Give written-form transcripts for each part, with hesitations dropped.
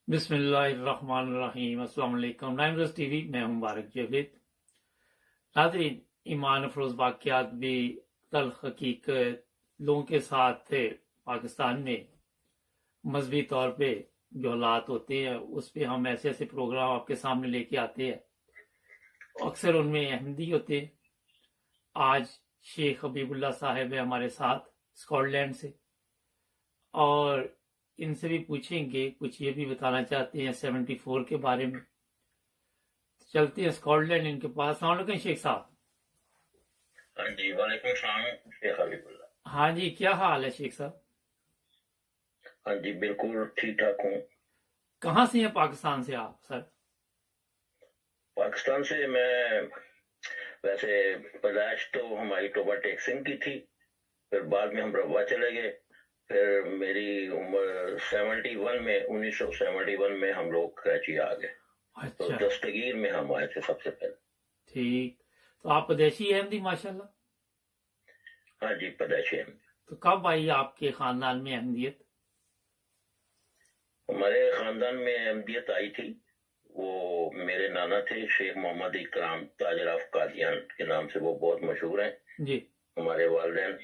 بسم اللہ الرحمن الرحیم۔ السلام علیکم۔ نائمرز ٹی وی، میں ہوں مبارک جاوید۔ ناظرین، ایمان افروز واقعات بھی تلخ حقیقت لوگوں کے ساتھ تھے۔ پاکستان میں مذہبی طور پہ جو حالات ہوتے ہیں اس پہ ہم ایسے ایسے پروگرام آپ کے سامنے لے کے آتے ہیں، اکثر ان میں احمدی ہوتے ہیں۔ آج شیخ حبیب اللہ صاحب ہے ہمارے ساتھ اسکاٹ لینڈ سے، اور ان سے بھی پوچھیں گے، کچھ یہ بھی بتانا چاہتے ہیں 74 کے بارے میں۔ چلتے ہیں اسکاٹ لینڈ ان کے پاس۔ السلام علیکم شیخ صاحب۔ ہاں جی، وعلیکم السلام شیخ حبیب اللہ۔ ہاں جی، کیا حال ہے شیخ صاحب؟ ہاں جی، بالکل ٹھیک ٹھاک ہوں۔ کہاں سے ہیں پاکستان سے آپ سر؟ پاکستان سے میں ویسے پیدائش تو ہماری ٹوبا ٹیکسنگ کی تھی، پھر بعد میں ہم روا چلے گئے، پھر میری عمر 71 میں 1971 میں ہم لوگ کراچی آ گئے۔ تو اچھا دستگیر میں ہم آئے تھے سب سے پہلے۔ ٹھیک، تو آپ پدیشی احمدی ماشاءاللہ؟ ہاں جی، پیدائشی ہم۔ تو کب آئی آپ کے خاندان میں احمدیت؟ ہمارے خاندان میں احمدیت آئی تھی، وہ میرے نانا تھے شیخ محمد اکرام تاجر آف قادیان کے نام سے، وہ بہت مشہور ہیں جی۔ ہمارے والدین،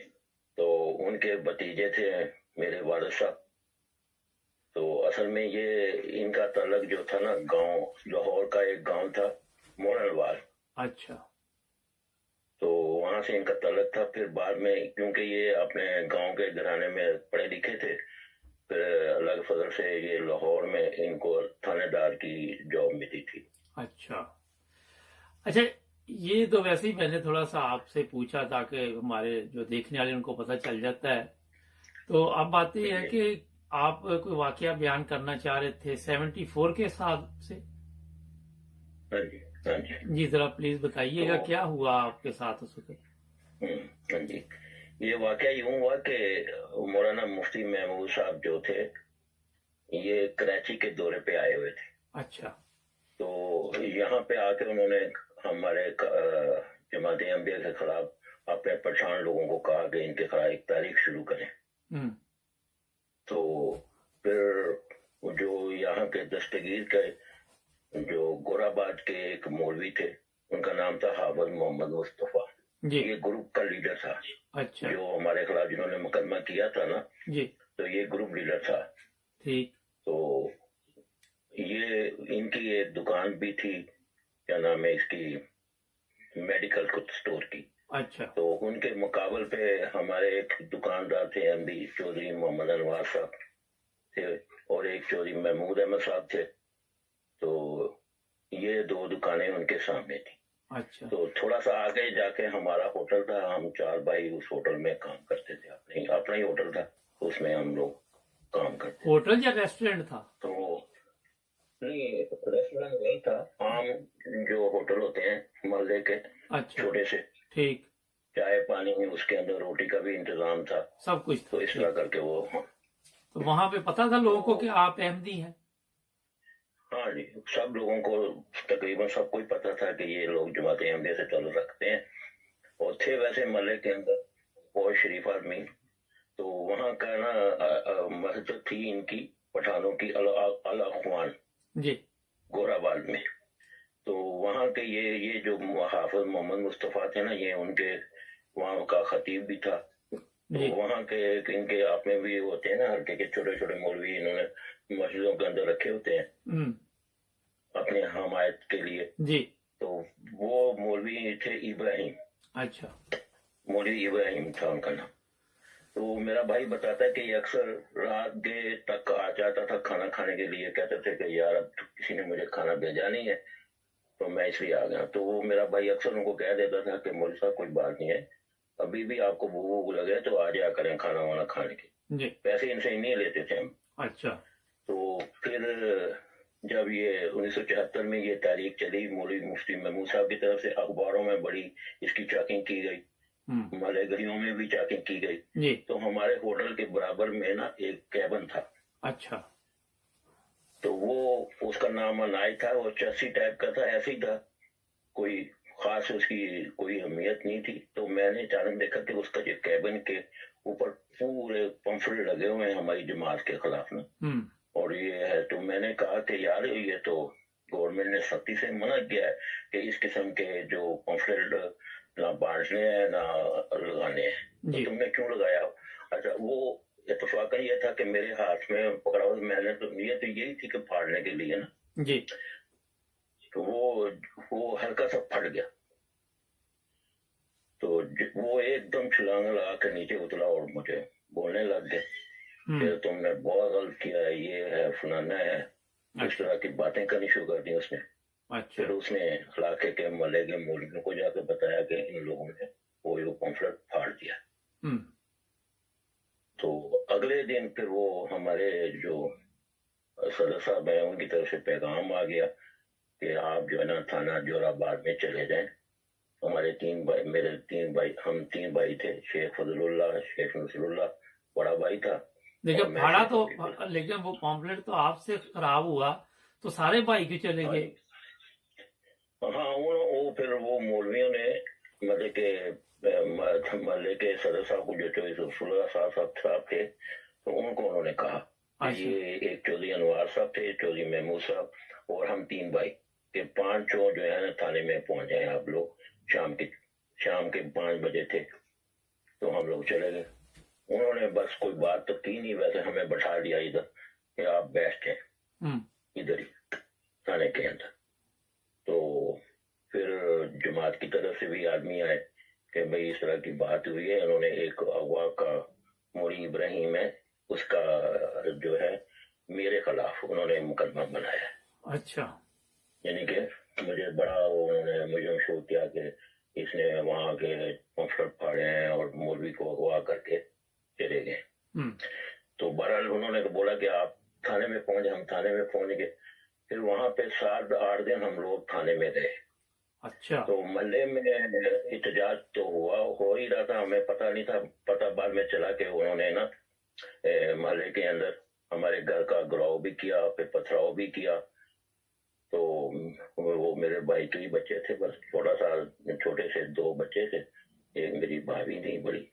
تو ان کے بھتیجے تھے میرے والد صاحب۔ تو اصل میں یہ ان کا تعلق جو تھا نا، گاؤں لاہور کا ایک گاؤں تھا مورنوال، اچھا تو وہاں سے ان کا تعلق تھا۔ پھر بعد میں کیونکہ یہ اپنے گاؤں کے گھرانے میں پڑھے لکھے تھے، پھر اللہ کے فضل سے یہ لاہور میں ان کو تھانے دار کی جاب ملی تھی۔ اچھا اچھا، یہ تو ویسے ہی میں نے تھوڑا سا آپ سے پوچھا تاکہ ہمارے جو دیکھنے والے ان کو پتہ چل جاتا ہے۔ تو اب بات یہ ہے کہ آپ کوئی واقعہ بیان کرنا چاہ رہے تھے 74 کے حساب سے؟ ہاں جی، ہاں جی جی ذرا پلیز بتائیے گا کیا ہوا آپ کے ساتھ اس وقت؟ ہاں جی، یہ واقعہ یوں ہوا کہ مولانا مفتی محمود صاحب جو تھے، یہ کراچی کے دورے پہ آئے ہوئے تھے۔ اچھا، تو یہاں پہ آ کے انہوں نے ہمارے جماعت احمدیہ کے خلاف اپنے پٹھان لوگوں کو کہا کہ ان کے خلاف ایک تاریخ شروع کریں۔ تو پھر جو یہاں کے دستگیر کے جو گوراباد کے ایک مولوی تھے، ان کا نام تھا حافظ محمد مصطفیٰ، یہ گروپ کا لیڈر تھا۔ اچھا، جو ہمارے خلاف جنہوں نے مقدمہ کیا تھا نا، جی تو یہ گروپ لیڈر تھا۔ ٹھیک، تو یہ ان کی ایک دکان بھی تھی، کیا نام ہے اس کی، میڈیکل سٹور کی۔ اچھا، تو ان کے مقابل پہ ہمارے ایک دکاندار تھے احمدی، چودھری محمد انوار صاحب تھے، اور ایک چودھری محمود احمد صاحب تھے۔ تو یہ دو دکانیں ان کے سامنے تھی۔ اچھا، تو تھوڑا سا آگے جا کے ہمارا ہوٹل تھا، ہم 4 بھائی اس ہوٹل میں کام کرتے تھے، اپنا ہی ہوٹل تھا، اس میں ہم لوگ کام کرتے۔ ہوٹل یا ریسٹورینٹ تھا؟ تو نہیں، ریسٹورینٹ نہیں تھا، عام جو ہوٹل ہوتے ہیں محلے کے، اچھا چھوٹے سے، ٹھیک، چائے پانی، اس کے اندر روٹی کا بھی انتظام تھا، سب کچھ تو تھا۔ اس طرح کر کے وہ۔ تو وہاں پہ پتا تھا لوگوں کو کہ آپ احمدی ہیں؟ ہاں جی، سب لوگوں کو تقریباً سب کو ہی پتا تھا کہ یہ لوگ جماعت احمدیہ سے تعلق رکھتے ہیں، اور تھے ویسے محلے کے اندر بہت شریف آدمی۔ تو وہاں کا نا مسجد تھی ان کی پٹھانوں کی، الاخوان جی، گوراباد میں۔ تو وہاں کے یہ جو حافظ محمد مصطفیٰ تھے نا، یہ ان کے وہاں کا خطیب بھی تھا۔ تو وہاں کے ان کے آپ میں بھی ہوتے ہیں نا ہلکے کے چھوٹے چھوٹے مولوی، انہوں نے مسجدوں کے اندر رکھے ہوتے ہیں اپنے حمایت کے لیے۔ جی، تو وہ مولوی تھے ابراہیم، اچھا، مولوی ابراہیم تھا ان کا نام۔ تو میرا بھائی بتاتا ہے کہ یہ اکثر رات دیر تک آ جاتا تھا کھانا کھانے کے لیے، کہتے تھے کہ یار اب کسی نے مجھے کھانا بھیجا نہیں ہے، تو میں اس لیے آ گیا۔ تو وہ میرا بھائی اکثر ان کو کہہ دیتا تھا کہ مولوی صاحب کوئی بات نہیں ہے، ابھی بھی آپ کو بھوک لگے تو آ جایا کریں کھانا وانا کھانے کے، پیسے ان سے نہیں لیتے تھے ہم۔ اچھا، تو پھر جب یہ 1974 میں یہ تاریخ چلی، مولوی مفتی محمود صاحب کی طرف سے اخباروں میں بڑی اس کی چاکنگ کی گئی، ملے گلیوں میں بھی چاکنگ کی گئی۔ تو ہمارے ہوٹل کے برابر میں نا ایک کیبن تھا۔ اچھا، تو وہ اس کا نام انائی تھا، وہ چسی ٹائپ کا تھا، ایسے ہی تھا، کوئی خاص اس کی کوئی اہمیت نہیں تھی۔ تو میں نے اچانک دیکھا کہ اس کا جو کیبن کے اوپر پورے پمفلٹ لگے ہوئے ہیں ہماری جماعت کے خلاف نا، اور یہ ہے تو میں نے کہا کہ یار یہ تو گورنمنٹ نے سختی سے منع کیا ہے کہ اس قسم کے جو پمفلٹ نہ بانٹنے ہیں نہ لگانے ہیں، تو تم نے کیوں لگایا؟ اچھا وہ اتفاقاً یہ تھا کہ میرے ہاتھ میں پکڑا ہوا، میں نے تو نیت تو یہی تھی کہ پھاڑنے کے لیے نا جی، تو وہ ہلکا سا پھٹ گیا، تو وہ ایک دم چھلانگ لگا کے نیچے اترا اور مجھے بولنے لگ گیا کہ تم نے بہت غلط کیا ہے، یہ ہے فلانا ہے، اس طرح کی باتیں کرنی شروع کر دی اس نے۔ پھر اس نے علاقے کے محلے کے مولویوں کو جا کے بتایا کہ ان لوگوں نے وہ پمفلٹ پھاڑ دیا۔ تو اگلے دن پھر وہ ہمارے جو صدر صاحب ہیں ان کی طرف سے پیغام آ گیا کہ آپ جو ہے نا تھانہ جورا آباد میں چلے جائیں۔ ہمارے میرے تین بھائی، ہم 3 بھائی تھے، شیخ فضل اللہ، شیخ نصر اللہ بڑا بھائی تھا۔ لیکن پھاڑا تو، لیکن وہ پمفلٹ تو آپ سے خراب ہوا تو سارے بھائی کیوں چلے گئے؟ ہاں وہ پھر وہ مولویوں نے مطلب کہ محلے کے صدر صاحب کو جو چودھری رسول اللہ صاحب تھے، تو ان کو انہوں نے کہا یہ ایک چودھری انوار صاحب تھے، چودھری محمود صاحب اور ہم 3 بھائی کہ 5 جو ہے نا تھانے میں پہنچ جائیں آپ لوگ۔ شام کے 5 بجے تھے تو ہم لوگ چلے گئے۔ انہوں نے بس کوئی بات تو کی نہیں، ویسے ہمیں بٹھا دیا ادھر کہ آپ بیٹھے ادھر ہی تھانے کے اندر۔ تو پھر جماعت کی طرف سے بھی آدمی آئے کہ بھئی اس طرح کی بات ہوئی ہے، انہوں نے ایک اغوا کا موری ابراہیم ہے، اس کا جو ہے میرے خلاف انہوں نے مقدمہ بنایا۔ اچھا، یعنی کہ مجھے بڑا انہوں نے مجھے شو کیا کہ اس نے وہاں کے پمفلٹ پھاڑے ہیں اور مولوی کو اغوا کر کے چلے گئے۔ تو بہرحال انہوں نے بولا کہ آپ تھانے میں پہنچے، ہم تھانے میں پہنچ گئے۔ پھر وہاں پہ 7-8 دن ہم لوگ تھانے میں رہے۔ اچھا، تو محلے میں احتجاج تو ہو ہی رہا تھا، ہمیں پتہ نہیں تھا، پتہ بعد میں چلا کہ انہوں نے نا محلے کے اندر ہمارے گھر کا گراؤ بھی کیا، پھر پتھراؤ بھی کیا۔ تو وہ میرے بھائی کے ہی بچے تھے، بس چھوٹے سے 2 بچے تھے، ایک میری بھابھی نہیں بڑی۔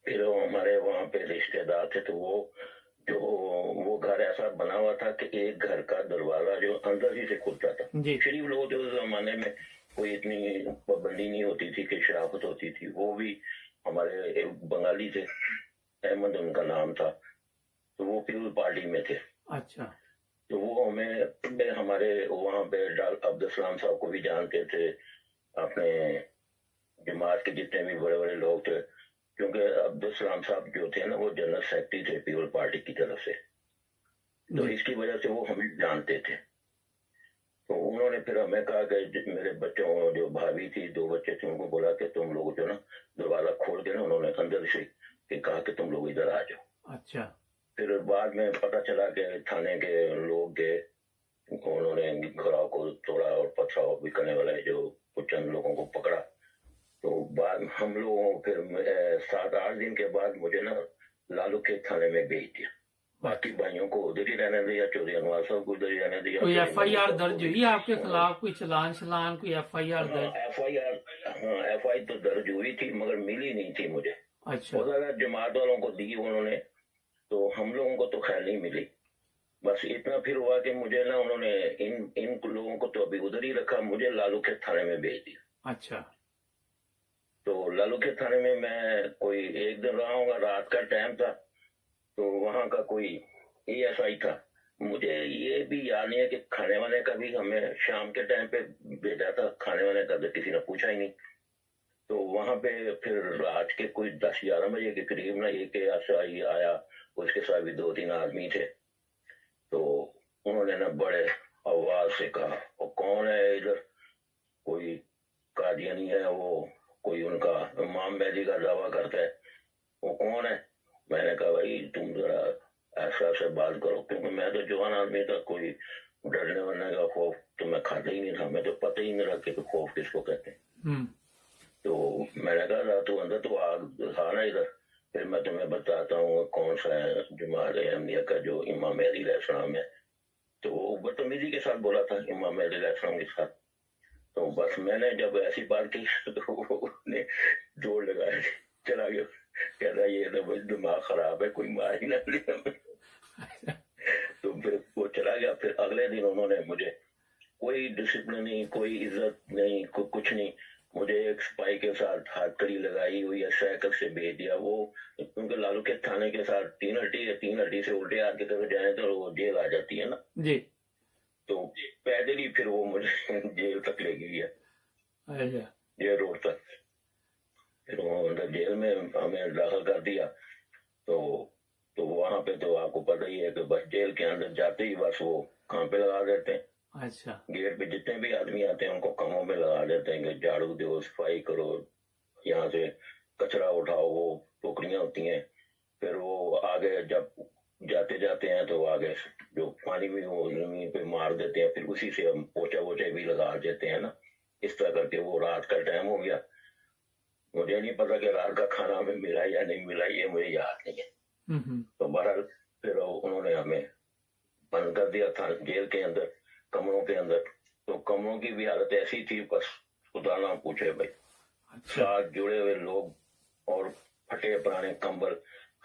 پھر ہمارے وہاں پہ رشتے دار تھے، تو وہ گھر ایسا بنا ہوا تھا کہ ایک گھر کا دروازہ جو اندر ہی سے کھلتا تھا۔ شریف لوگ تھے اس زمانے میں، کوئی اتنی پابندی نہیں ہوتی تھی کہ شرافت ہوتی تھی۔ وہ بھی ہمارے ایک بنگالی تھے، احمد ان کا نام تھا، تو وہ پیپل پارٹی میں تھے۔ اچھا، تو وہ ہمارے وہاں پہ عبدالسلام صاحب کو بھی جانتے تھے، اپنے جماعت کے جتنے بھی بڑے بڑے لوگ تھے، کیونکہ عبدالسلام صاحب جو تھے نا وہ جنرل سیکرٹری تھے پیپل پارٹی کی طرف سے، تو اس کی وجہ سے وہ ہمیں جانتے تھے۔ تو انہوں نے پھر ہمیں کہا کہ میرے بچوں جو بھابھی تھی 2 بچے تھے، ان کو بولا کہ تم لوگ جو نا دروازہ کھول کے نا، انہوں نے اندر سے کہا کہ تم لوگ ادھر آ جاؤ۔ اچھا، پھر بعد میں پتہ چلا کہ تھانے کے لوگ گئے، انہوں نے گھراؤ کو توڑا اور پتھراؤ بھی کرنے والے جو چند لوگوں کو پکڑا۔ تو بعد ہم لوگوں پھر 7-8 دن کے بعد مجھے نا لالو کے تھانے میں بھیج دیا، باقی بھائیوں کو ادھر ہی رہنے دیا، چودھری انوار صاحب کو ادھر ہی رہنے دیا۔ کوئی ایف آئی آر درج ہوئی آپ کے خلاف؟ کوئی چلان کوئی ایف آئی آر درج؟ ایف آئی تو درج ہوئی تھی مگر ملی نہیں تھی مجھے۔ اچھا، جماعت والوں کو دی انہوں نے، تو ہم لوگوں کو تو خیر نہیں ملی۔ بس اتنا پھر ہوا کہ مجھے نا انہوں نے ان لوگوں کو تو ابھی ادھر ہی رکھا، مجھے لالو کے تھانے میں بھیج دیا۔ اچھا، تو لالو کے تھانے میں کوئی 1 دن رہا ہوں گا، رات کا ٹائم تھا، تو وہاں کا کوئی اے ایس آئی تھا، مجھے یہ بھی یاد نہیں ہے کہ کھانے وانے کا بھی ہمیں شام کے ٹائم پہ بھیجا تھا، کھانے وانے کا تو کسی نے پوچھا ہی نہیں۔ تو وہاں پہ پھر رات کے کوئی 10-11 بجے کے قریب نا ایک اے ایس آئی آیا، اس کے ساتھ بھی 2-3 آدمی تھے۔ تو انہوں نے نا بڑے آواز سے کہا وہ کون ہے ادھر؟ کوئی قادیانی ہے، وہ کوئی ان کا امام مہدی کا دعویٰ کرتا ہے، وہ کون ہے؟ میں نے کہا بھائی تم ذرا ایسا سے بات کرو، کیونکہ میں تو جوان آدمی تھا، کوئی ڈرنے ورنے کا خوف تو میں کھاتا ہی نہیں تھا، میں تو پتہ ہی نہیں رکھے کہ خوف کس کو کہتے ہیں۔ تو میں نے کہا تو اندر تو آنا ادھر، پھر میں تمہیں بتاتا ہوں کون سا ہے جماعت احمدیہ کا جو امام مہدی علیہ السلام ہے۔ تو وہ بدتمیزی کے ساتھ بولا تھا امام مہدی علیہ السلام کے ساتھ۔ تو بس میں نے جب ایسی بات کی تو نے جوڑ لگایا، چلا گیا، کہتا یہ تو بس دماغ خراب ہے، کوئی مار ہی نہ لیا۔ تو پھر وہ چلا گیا. پھر اگلے دن انہوں نے مجھے کوئی ڈسپلن نہیں, کوئی عزت نہیں, کچھ نہیں, مجھے ایک سپاہی کے ساتھ ہاتھ کڑی لگائی ہوئی ہے, سائیکل سے بھیج دیا. وہ کیونکہ لالو کے تھانے کے ساتھ 3 ہٹی سے الٹے ہاتھ کی طرف جائیں تو وہ جیل آ جاتی ہے نا جی, تو پیدل ہی پھر وہ مجھے جیل تک لے گئی ہے, جیل روڈ تک. پھر وہ جیل میں ہمیں داخل کر دیا. تو وہاں پہ تو آپ کو پتہ ہی ہے کہ بس جیل کے اندر جاتے ہی بس وہ کام پہ لگا دیتے ہیں. اچھا, گیٹ پہ جتنے بھی آدمی آتے ہیں ان کو کاموں میں لگا دیتے ہیں کہ جھاڑو دو, صفائی کرو, یہاں سے کچرا اٹھاؤ, وہ ٹوکریاں ہوتی ہیں. پھر وہ آگے جب جاتے ہیں تو آگے جو پانی میں وہ زمین پہ مار دیتے ہیں, پھر اسی سے ہم پوچھے بھی لگا دیتے ہیں نا. اس طرح کر کے وہ رات کا ٹائم ہو گیا. مجھے نہیں پتا کہ رات کا کھانا ہمیں ملا یا نہیں ملا, یہ مجھے یاد نہیں ہے. تو بہرحال پھر انہوں نے ہمیں بند کر دیا تھا جیل کے اندر, کمروں کے اندر. تو کمروں کی بھی حالت ایسی تھی بس خدا نہ پوچھے بھائی. ساتھ جڑے ہوئے لوگ اور پھٹے پرانے کمبل,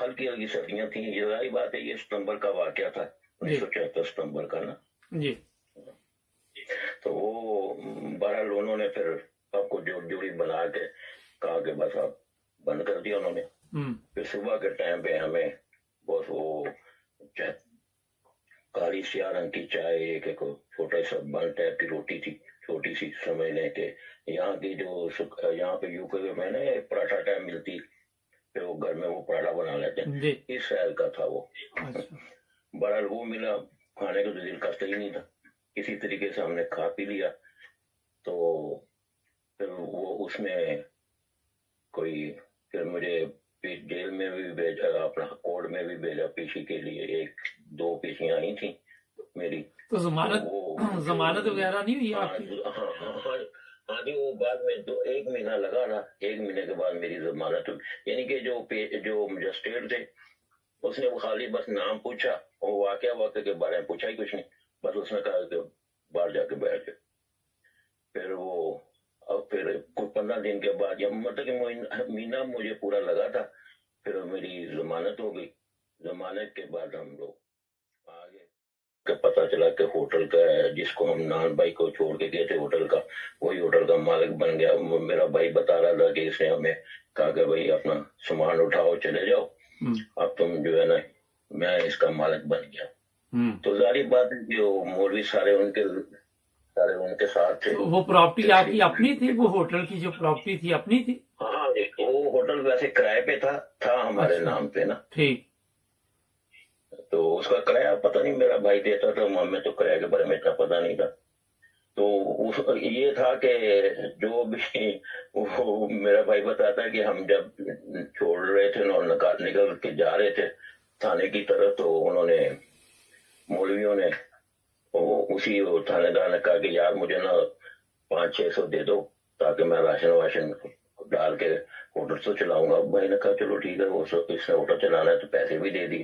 ہلکی سردیاں تھیں. یہ ظاہر بات ہے, یہ ستمبر کا واقعہ تھا, 1974 ستمبر کا نا جی. تو وہ بہرحال انہوں نے پھر آپ کو جوڑی بنا کے کہا کہ بس آپ بند کر دیا انہوں نے. پھر صبح کے ٹائم پہ ہمیں بس وہ کالی سیاہ رنگ کی چائے, ایک چھوٹا سا بن ٹائپ کی روٹی تھی, چھوٹی سی, سمجھ لیں کہ یہاں کی جو یہاں پہ یو کے میں نے پراٹھا ٹائم ملتی, پھر وہ گھر میں وہ پراٹھا بنا لیتے ہیں, اس سیل کا تھا وہ. بہرحال وہ ملا, کھانے کا تو دل کرتا ہی نہیں تھا. کسی طریقے سے ہم نے کھا پی لیا. تو پھر وہ اس میں کوئی پھر مجھے جیل میں بھی بھیجا, اپنا کورٹ میں بھی بھیجا پیشی کے لیے. 1-2 پیشیاں آئی تھیں میری. تو ضمانت وغیرہ نہیں ہوئی آپ کی؟ ہاں جی, وہ بعد میں 1 مہینہ لگا نا. 1 مہینے کے بعد میری ضمانت ہوئی. یعنی کہ جو مجسٹریٹ تھے اس نے خالی بس نام پوچھا اور واقعہ کے بارے میں پوچھا ہی کچھ نہیں. بس اس نے کہا کہ باہر جا کے بیٹھ جائے. پھر وہ پھر کچھ 15 دن کے بعد, مطلب کہ مہینہ مجھے پورا لگا تھا, پھر میری ضمانت ہو گئی. ضمانت کے بعد ہم لوگ آگے کہ پتا چلا کہ ہوٹل کا جس کو ہم نان بھائی کو چھوڑ کے گئے تھے ہوٹل کا, وہی ہوٹل کا مالک بن گیا. میرا بھائی بتا رہا تھا کہ اس نے ہمیں کہا کہ بھائی اپنا سامان اٹھاؤ چلے جاؤ, اب تم جو ہے نا, میں اس کا مالک بن گیا. تو ظاہر بات ہے کہ وہ مولوی سارے ان کے ساتھ تھے. وہ پراپرٹی آپ کی اپنی تھی؟ وہ ہوٹل کی جو پراپرٹی تھی اپنی تھی؟ ہاں, وہ ہوٹل ویسے کرائے پہ تھا ہمارے نام پہ نا. ٹھیک. تو اس کا کرایہ پتہ نہیں میرا بھائی دیتا تھا, ہمیں تو کرایہ کے بارے میں اتنا پتہ نہیں تھا. تو یہ تھا کہ جو بھی وہ میرا بھائی بتاتا ہے کہ ہم جب چھوڑ رہے تھے اور نکل کے جا رہے تھے تھانے کی طرف, تو انہوں نے مولویوں نے اسی تھانے دار نے کہا کہ یار مجھے نا 500-600 دے دو تاکہ میں راشن ڈال کے ہوٹل تو چلاؤں گا. بھائی نے کہا چلو ٹھیک ہے, وہ اس نے ہوٹل چلانا ہے تو پیسے بھی دے دیے.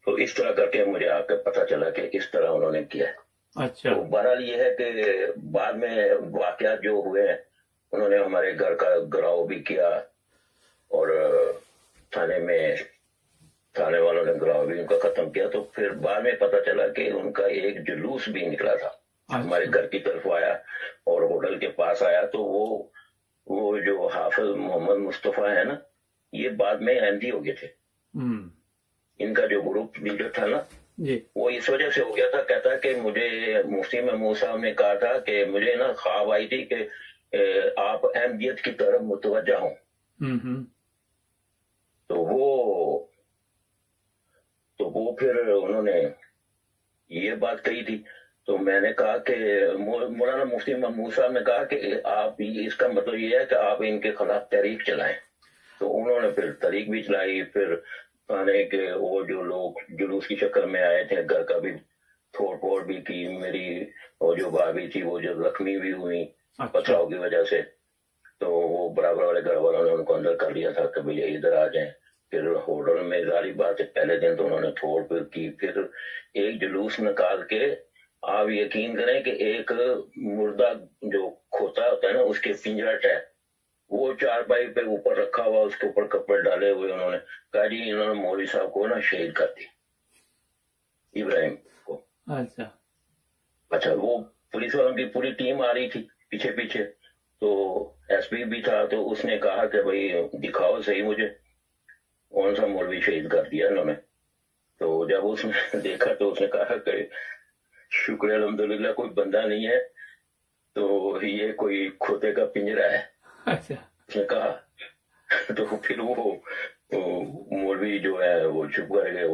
تو اس طرح کر کے مجھے آ کے پتا چلا کہ اس طرح انہوں نے کیا. اچھا. تو بہرحال یہ ہے کہ بعد میں واقعات جو ہوئے ہیں, انہوں نے ہمارے گھر کا گراؤ بھی کیا اور تھانے والوں نے گراؤ بھی ان کا ختم کیا. تو پھر بعد میں پتا چلا کہ ان کا ایک جلوس بھی نکلا تھا, ہمارے گھر کی طرف آیا اور ہوٹل کے پاس آیا. تو وہ جو حافظ محمد مصطفیٰ ہے نا, یہ بعد میں احمدی ہو گئے تھے. ان کا جو گروپ لیڈر تھا نا, وہ اس وجہ سے ہو گیا تھا. کہتا ہے کہ مجھے مفتی محمود صاحب نے کہا تھا کہ مجھے نا خواب آئی تھی کہ آپ احمدیت کی طرف متوجہ ہوں. تو وہ پھر انہوں نے یہ بات کہی تھی. تو میں نے کہا کہ مولانا مفتی محمود صاحب نے کہا کہ آپ اس کا مطلب یہ ہے کہ آپ ان کے خلاف تحریک چلائیں. تو انہوں نے پھر تحریک بھی چلائی. پھر تھانے کے وہ جو لوگ جلوس کی شکل میں آئے تھے, گھر کا بھی توڑ پھوڑ بھی کی. میری وہ جو بھابھی تھی وہ جو زخمی بھی ہوئی پتھراؤ کی وجہ سے, تو وہ برابر والے گھر والوں نے ان کو اندر کر لیا تھا کہ بھئی ادھر آ جائیں. پھر ہوٹل میں ظاہر بات ہے پہلے دن تو انہوں نے توڑ پھوڑ کی. پھر ایک جلوس نکال کے, آپ یقین کریں کہ ایک مردہ جو کھوتا ہوتا ہے نا, اس کے پنجرا ٹائپ وہ چارپائی پہ اوپر رکھا ہوا، اس کے اوپر کپڑے ڈالے ہوئے، انہوں نے کہا جی انہوں نے مولوی صاحب کو نا شہید کر دیا، ابراہیم کو۔ اچھا وہ پولیس والوں کی پوری ٹیم آ رہی تھی پیچھے پیچھے، تو ایس پی بھی تھا، تو اس نے کہا کہ بھائی دکھاؤ صحیح مجھے کون سا مولوی شہید کر دیا انہوں نے۔ تو جب اس نے دیکھا تو اس نے کہا کہ شکر الحمدللہ کوئی بندہ نہیں ہے، تو یہ کوئی کھوتے کا پنجرا ہے۔ اس نے کہا تو پھر وہ مولوی جو ہے وہ چپ کر گئے،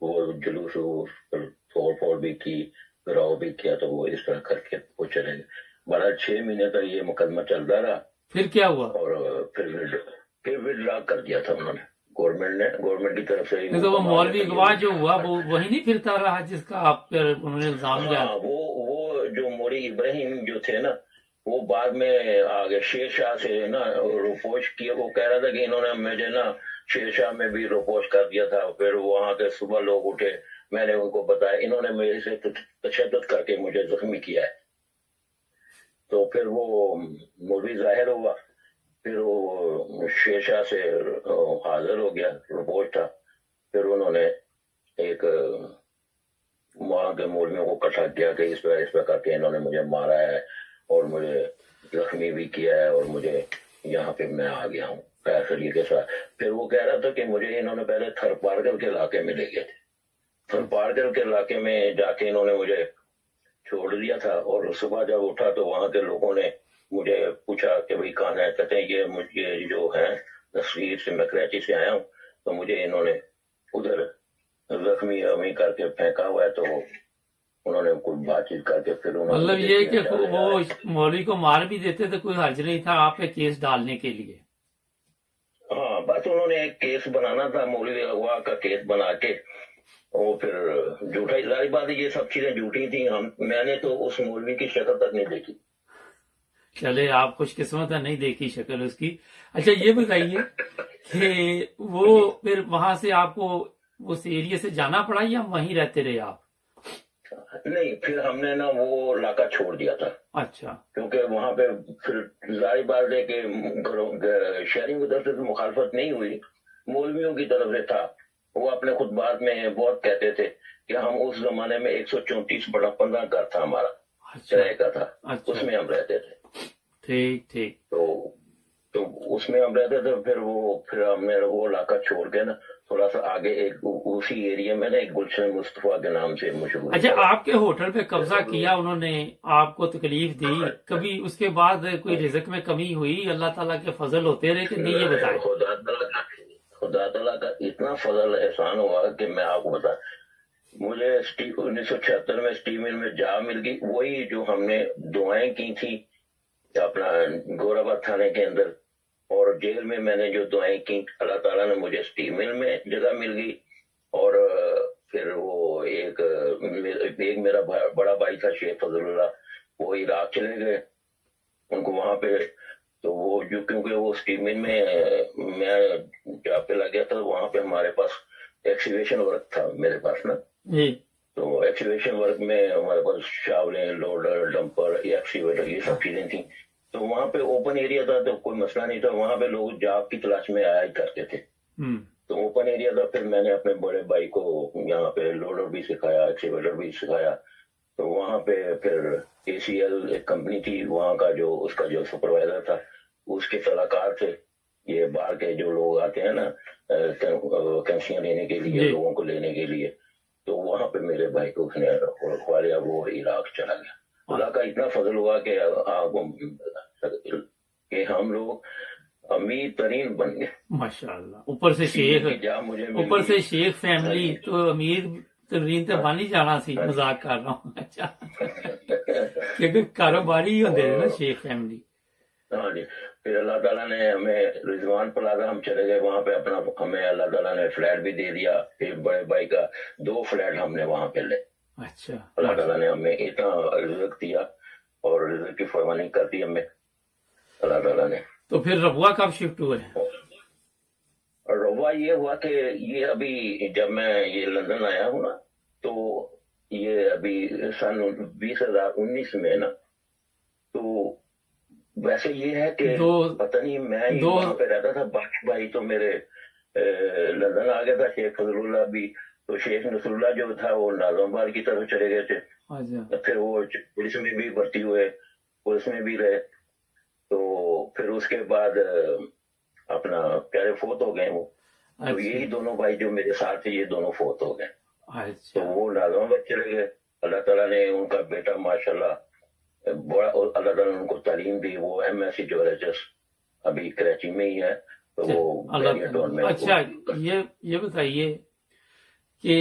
وہ جلوس توڑ پھوڑ بھی کی، گراؤ بھی کیا، تو وہ اس طرح کر کے وہ چلے گئے۔ بڑا 6 مہینے تک یہ مقدمہ چلتا رہا۔ پھر کیا ہوا؟ اور پھر ودرا کر دیا تھا انہوں نے، گورنمنٹ کی طرف سے۔ تو وہ مولوی اغوا جو ہوا وہ وہی نہیں پھرتا رہا جس کا آپ پر انہوں نے الزام لگایا؟ ہاں، وہ جو مولوی ابراہیم جو تھے نا، وہ بعد میں آگے شیر شاہ سے نا روپوش کیا، وہ کہہ رہا تھا کہ انہوں نے مجھے نا شیر شاہ میں بھی روپوش کر دیا تھا۔ پھر وہاں کے صبح لوگ اٹھے، میں نے ان کو بتایا، انہوں نے میرے سے تشدد کر کے مجھے زخمی کیا ہے۔ تو پھر وہ مولوی ظاہر ہوا، پھر وہ شیر شاہ سے حاضر ہو گیا، رپورٹ تھا۔ پھر انہوں نے ایک وہاں کے مولویوں کو اکٹھا کیا کہ اس پہ کر کے انہوں نے مجھے مارا ہے اور مجھے زخمی بھی کیا ہے، اور مجھے یہاں پہ میں آ گیا ہوں فیصلے کے ساتھ۔ پھر وہ کہہ رہا تھا کہ مجھے انہوں نے پہلے تھرپارکر کے علاقے میں لے گئے تھے، تھرپارکر کے علاقے میں جا کے انہوں نے مجھے چھوڑ دیا تھا، اور صبح جب اٹھا تو وہاں کے لوگوں نے مجھے پوچھا کہ بھائی کہاں ہے، کہتے ہیں یہ مجھے جو ہے تصویر سے میں کراچی سے آیا ہوں، تو مجھے انہوں نے ادھر زخمی امی کر کے پھینکا ہوا ہے۔ تو انہوں نے کوئی بات چیت کر کے پھر مطلب یہ کہ وہ مولوی کو مار بھی دیتے تو کوئی حرج نہیں تھا آپ پہ کیس ڈالنے کے لیے؟ ہاں، بس انہوں نے ایک کیس بنانا تھا، مولوی اغوا کا کیس بنا کے، وہ پھر جھوٹا، ظاہر بات ہے یہ سب چیزیں جھوٹی تھیں۔ میں نے تو اس مولوی کی شکل تک نہیں دیکھی۔ چلے آپ خوش قسمت ہے، نہیں دیکھی شکل اس کی۔ اچھا یہ بتائیے کہ وہ پھر وہاں سے آپ کو اس ایریے سے جانا پڑا یا وہیں رہتے رہے آپ؟ نہیں، پھر ہم نے نا وہ علاقہ چھوڑ دیا تھا۔ اچھا، کیونکہ وہاں پہ پھر ظاہر بات ہے کہ شہریوں کی طرف سے تو مخالفت نہیں ہوئی، مولویوں کی طرف سے تھا۔ وہ اپنے خطبات میں بہت کہتے تھے کہ ہم اس زمانے میں 134/15 گھر تھا ہمارا، کرائے کا تھا، اس میں ہم رہتے تھے۔ ٹھیک تو اس میں ہم رہتے تھے۔ پھر ہم نے وہ علاقہ چھوڑ کے نا تھوڑا سا آگے ایک اسی ایریا میں نا ایک گلشن مصطفیٰ کے نام سے مشہور۔ اچھا، آپ کے ہوٹل پہ قبضہ کیا انہوں نے، آپ کو تکلیف دی، کبھی اس کے بعد کوئی رزق میں کمی ہوئی؟ اللہ تعالیٰ کے فضل ہوتے رہے کہ نہیں؟ یہ بتائیں۔ خدا تعالیٰ کا اتنا فضل احسان ہوا کہ میں آپ کو بتاؤں، مجھے 1976 میں اسٹیم مل میں جا مل گئی، وہی جو ہم نے دعائیں کی تھی اپنا گور آباد تھانے کے اندر، اور جیل میں میں نے جو دعائیں کی، اللہ تعالیٰ نے مجھے اسٹیم مل میں جگہ مل گئی۔ اور پھر وہ ایک میرا بڑا بھائی تھا شیخ فضل اللہ، وہ عراق چلے گئے، ان کو وہاں پہ تو وہ جو کیونکہ وہ اسٹیم مل میں میں جا پہ لگ گیا تھا، وہاں پہ ہمارے پاس ایکسیویشن ورک تھا میرے پاس نا، تو ایکسیویشن ورک میں ہمارے پاس شاولیں، لوڈر، ڈمپر، ایکسیویٹر، یہ سب چیزیں تھیں۔ تو وہاں پہ اوپن ایریا تھا تو کوئی مسئلہ نہیں تھا، وہاں پہ لوگ جاب کی تلاش میں آیا ہی کرتے تھے، تو اوپن ایریا تھا۔ پھر میں نے اپنے بڑے بھائی کو یہاں پہ لوڈر بھی سکھایا، ایکسیویٹر بھی سکھایا۔ تو وہاں پہ پھر ACL ایک کمپنی تھی، وہاں کا اس کا جو سپروائزر تھا، اس کے صلاحکار تھے یہ باہر کے جو لوگ آتے ہیں نا کنسیاں لینے کے لیے، لوگوں کو لینے کے لیے، تو وہاں پہ میرے بھائی کو اس نے کھوالیا، وہ عراق چلا گیا۔ اللہ کا اتنا فضل ہوا کہ کہ ہم لوگ امیر ترین بن گئے، ماشاءاللہ۔ اوپر سے شیخ فیملی تو امیر ترین تے بن ہی جانا سی، مذاق کر رہا ہوں۔ اچھا، کیونکہ کاروباری ہوندے نا شیخ فیملی۔ ہاں جی، پھر اللہ تعالیٰ نے ہمیں رضوان پلازا ہم چلے گئے وہاں پہ، اپنا ہمیں اللہ تعالیٰ نے فلیٹ بھی دے دیا، پھر بڑے بھائی کا 2 فلیٹ ہم نے وہاں پہ لے۔ اچھا، اللہ تعالیٰ نے ہمیں اتنا رزق دیا اور رزق کی فراوانی کر دی ہمیں اللہ تعالیٰ نے۔ تو پھر ربوہ کب شفٹ ہوئے؟ ربوہ یہ ہوا کہ یہ ابھی جب میں یہ لندن آیا ہوں نا، تو یہ ابھی سن 2019 میں نا، تو ویسے یہ ہے کہ پتہ نہیں میں وہاں پہ رہتا تھا، باقی بھائی تو میرے لندن آ گیا تھا، شیخ فضل اللہ بھی، تو شیخ نصر اللہ جو تھا وہ ناظم آباد کی طرف چلے گئے تھے، پھر وہ پولیس میں بھی بھرتی ہوئے، پولیس میں بھی رہے، تو پھر اس کے بعد اپنا پیارے فوت ہو گئے وہ، تو یہی دونوں بھائی جو میرے ساتھ تھے یہ دونوں فوت ہو گئے، تو وہ ناظم آباد چلے گئے، اللہ تعالیٰ نے ان کا بیٹا ماشاءاللہ بڑا، اللہ تعالیٰ نے ان کو تعلیم دی، وہ MSc جیولوجسٹ ابھی کراچی میں ہی ہے، تو وہ اچھا یہ بتائیے کہ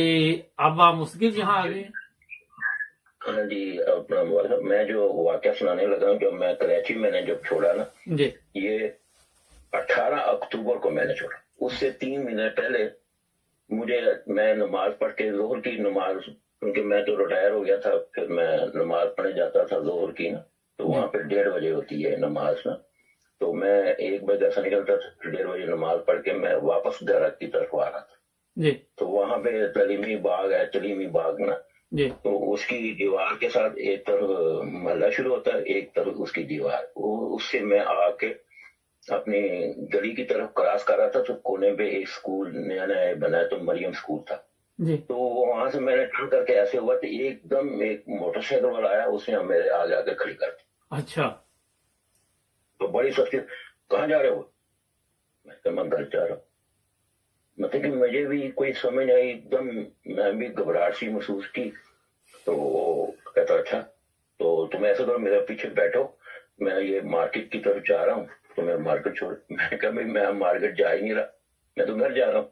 اب آپ مسکر یہاں آ گئے؟ ہاں جی، اپنا میں جو واقعہ سنانے لگا ہوں، جب میں کراچی میں نے جب چھوڑا نا، یہ 18 اکتوبر کو میں نے چھوڑا، اس سے 3 مہینے پہلے میں نماز پڑھ کے ظہر کی نماز، کیونکہ میں تو ریٹائر ہو گیا تھا، پھر میں نماز پڑھنے جاتا تھا ظہر کی نا، تو وہاں پہ 1:30 بجے ہوتی ہے نماز نا، تو میں 1 بجے گھر سے نکلتا تھا، 1:30 بجے نماز پڑھ کے میں واپس گھر کی طرف آ رہا تھا، تو وہاں پہ تعلیمی باغ ہے، تعلیمی باغ نا، تو اس کی دیوار کے ساتھ ایک طرف محلہ شروع ہوتا ہے، ایک طرف اس کی دیوار، اس سے میں آ کے اپنی گلی کی طرف کراس کر رہا تھا، تو کونے پہ ایک سکول نیا نیا بنا ہے، تو مریم سکول تھا، تو وہاں سے میں نے ٹرن کر کے ایسے ہوا تو ایک دم ایک موٹر سائیکل والا آیا، اس نے میرے آگے آگے کھڑی کر دی۔ اچھا، تو بڑی سختی، کہاں جا رہے ہو؟ میں گھر جا رہا ہوں، مطلب کہ مجھے بھی کوئی سمجھ نہیں، ایک دم میں بھی گھبراہٹ سی محسوس کی، تو وہ کہتا اچھا تو تم ایسا کرو میرے پیچھے بیٹھو، میں یہ مارکیٹ کی طرف جا رہا ہوں، تو میں مارکیٹ چھوڑ، میں نے کہا میں مارکیٹ جا ہی نہیں رہا، میں تو گھر جا رہا ہوں،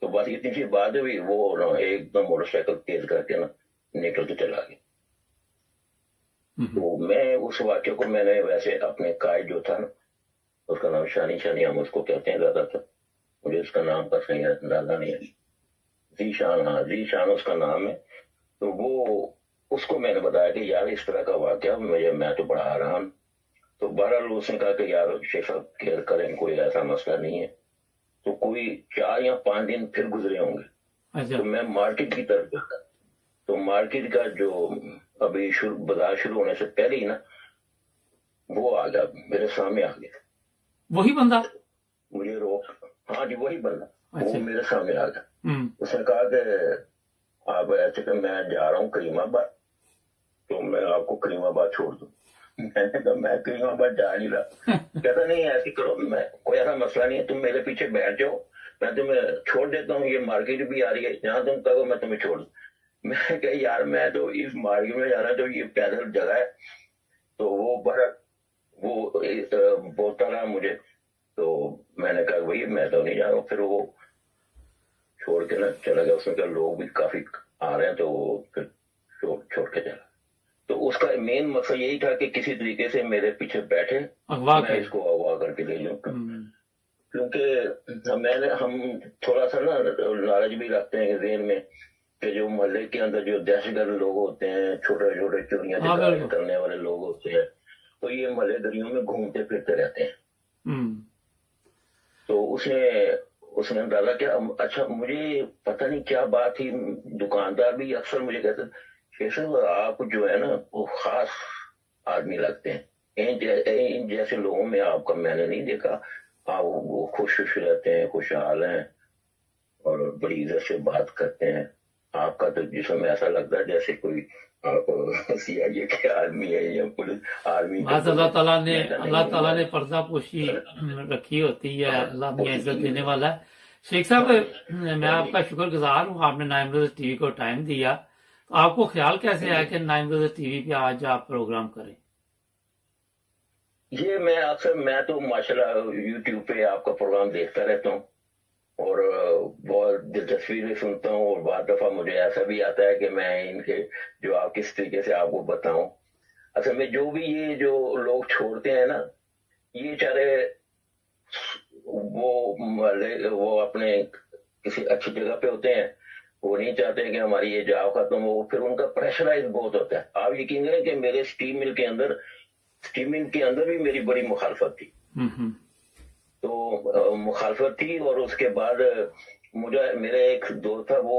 تو بس اتنی سی بات ہوئی، وہ ایک دم موٹر سائیکل تیز کر کے نا نکل کے چلا گیا۔ تو میں اس واقعے کو میں نے ویسے اپنے قائد جو تھا نا، اس کا نام شانی ہم اس کو کہتے ہیں زیادہ تر، مجھے اس کا نام کا صحیح اندازہ نہیں ہے، ذیشان اس کا نام ہے، تو وہ اس کو میں نے بتایا کہ یار اس طرح کا واقعہ میں تو بڑا حیران، تو بہرحال اس نے کہا کہ یار شیخ صاحب کیئر کریں، کوئی ایسا مسئلہ نہیں ہے، تو کوئی 4 یا 5 دن پھر گزرے ہوں گے، تو میں مارکیٹ کی طرف جاتا، تو مارکیٹ کا جو ابھی بازار شروع ہونے سے پہلے ہی نا وہ آ گیا، میرے سامنے آ گیا، وہی بندہ مجھے روک، ہاں جی وہی بندہ، وہ میرے سامنے آ گیا، اس نے کہا کہ آپ ایسے کہ میں جا رہا ہوں کریم آباد، تو میں آپ کو کریم آباد چھوڑ دوں، میں نے کہا میں کریم آباد جا نہیں رہا، کہتا نہیں ایسے کرو، میں کوئی ایسا مسئلہ نہیں ہے، تم میرے پیچھے بیٹھ جاؤ، میں تمہیں چھوڑ دیتا ہوں، یہ مارکیٹ بھی آ رہی ہے، جہاں تم کہو میں تمہیں چھوڑ دوں، میں نے کہا یار میں تو اس مارکیٹ میں جا رہا تو یہ پیدل جگہ ہے، تو وہ بولتا رہا مجھے، تو میں نے کہا بھائی میں تو نہیں جا رہا ہوں، پھر وہ چھوڑ کے نا چلا گیا، اس میں کہ لوگ بھی کافی آ رہے ہیں، تو وہ پھر چھوڑ کے چلا، تو اس کا مین مقصد یہی تھا کہ کسی طریقے سے میرے پیچھے بیٹھے، میں اس کو اغوا کر کے لے لوں، کیونکہ ہم تھوڑا سا نا نالج بھی رکھتے ہیں ذہن میں کہ جو محلے کے اندر جو دہشت گرد لوگ ہوتے ہیں، چھوٹے چھوٹے چوریاں کرنے والے لوگ ہوتے ہیں، تو یہ محلے گلیوں میں گھومتے پھرتے رہتے ہیں، تو اس نے اندازہ کیا، اچھا مجھے پتہ نہیں کیا بات تھی، دکاندار بھی اکثر مجھے کہتے شیخ صاحب آپ جو ہے نا وہ خاص آدمی لگتے ہیں، ان جیسے لوگوں میں آپ کا میں نے نہیں دیکھا، آپ وہ خوش رہتے ہیں، خوشحال ہیں، اور بڑی عزت سے بات کرتے ہیں، آپ کا تو جسم ایسا لگتا ہے جیسے کوئی CIA کے آدمی ہے یا پولیس آرمی، اللہ تعالیٰ نے پردہ پوشی رکھی ہوتی ہے، اللہ میں عزت دینے والا ہے۔ شیخ صاحب میں آپ کا شکر گزار ہوں، آپ نے 9 Brothers TV کو ٹائم دیا، تو آپ کو خیال کیسے آیا کہ 9 Brothers TV پہ آج آپ پروگرام کریں؟ یہ میں تو ماشاءاللہ یوٹیوب پہ آپ کا پروگرام دیکھتا رہتا ہوں، اور بہت دلچسپی سے سنتا ہوں، اور بعض دفعہ مجھے ایسا بھی آتا ہے کہ میں ان کے جو آپ کس طریقے سے آپ کو بتاؤں، اصل میں جو بھی یہ جو لوگ چھوڑتے ہیں نا، یہ چارے وہ اپنے کسی اچھی جگہ پہ ہوتے ہیں، وہ نہیں چاہتے کہ ہماری یہ جاب ختم ہو، پھر ان کا پریشرائز بہت ہوتا ہے، آپ یقین کریں کہ میرے اسٹیم مل کے اندر بھی میری بڑی مخالفت تھی، تو مخالفت تھی، اور اس کے بعد میرا ایک دوست تھا، وہ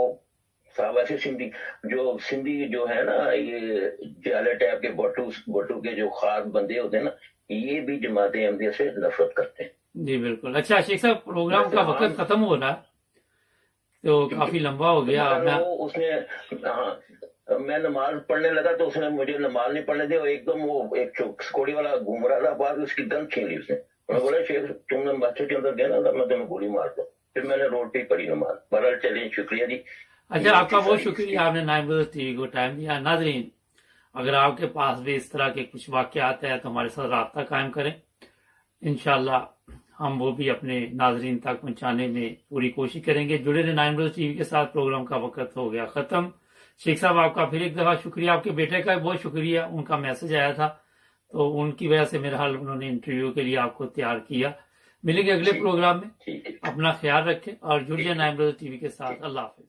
صاحب ایسے سندھی جو ہے نا، یہ جالے ٹائپ کے بٹو کے جو خاص بندے ہوتے ہیں نا، یہ بھی جماعت احمدیہ سے نفرت کرتے ہیں. جی بالکل. اچھا شیخ صاحب پروگرام کا وقت ختم ہو رہا ہے تو کافی لمبا ہو گیا. اس نے میں نماز پڑھنے لگا تو اس نے مجھے نماز نہیں پڑھنے دی, اور ایک دم وہ ایک سکوڑی والا گھوم رہا تھا, بعد اس کی گن چھین لی اس نے. میں بولا شیخ تم نے مسجد کے اندر گیا نا, میں تمہیں گولی مارتا ہوں. پھر میں نے روڈ پہ پڑھی نماز. بہرحال چلیے, شکریہ جی. اچھا آپ کا بہت شکریہ, آپ نے 9 بجے ٹی وی کو ٹائم دیا. ناظرین اگر آپ کے پاس بھی اس طرح کے کچھ واقعات ہیں تو ہمارے ساتھ رابطہ قائم کریں, انشاءاللہ ہم وہ بھی اپنے ناظرین تک پہنچانے میں پوری کوشش کریں گے. جڑے رہے 9 بجے ٹی وی کے ساتھ. پروگرام کا وقت ہو گیا ختم. شیخ صاحب آپ کا پھر ایک دفعہ شکریہ, آپ کے بیٹے کا بہت شکریہ, ان کا میسج آیا تھا تو ان کی وجہ سے میرا حال انہوں نے انٹرویو کے لیے آپ کو تیار کیا. ملیں گے اگلے پروگرام میں, اپنا خیال رکھیں اور جڑیے 9 بجے ٹی وی کے ساتھ. اللہ حافظ.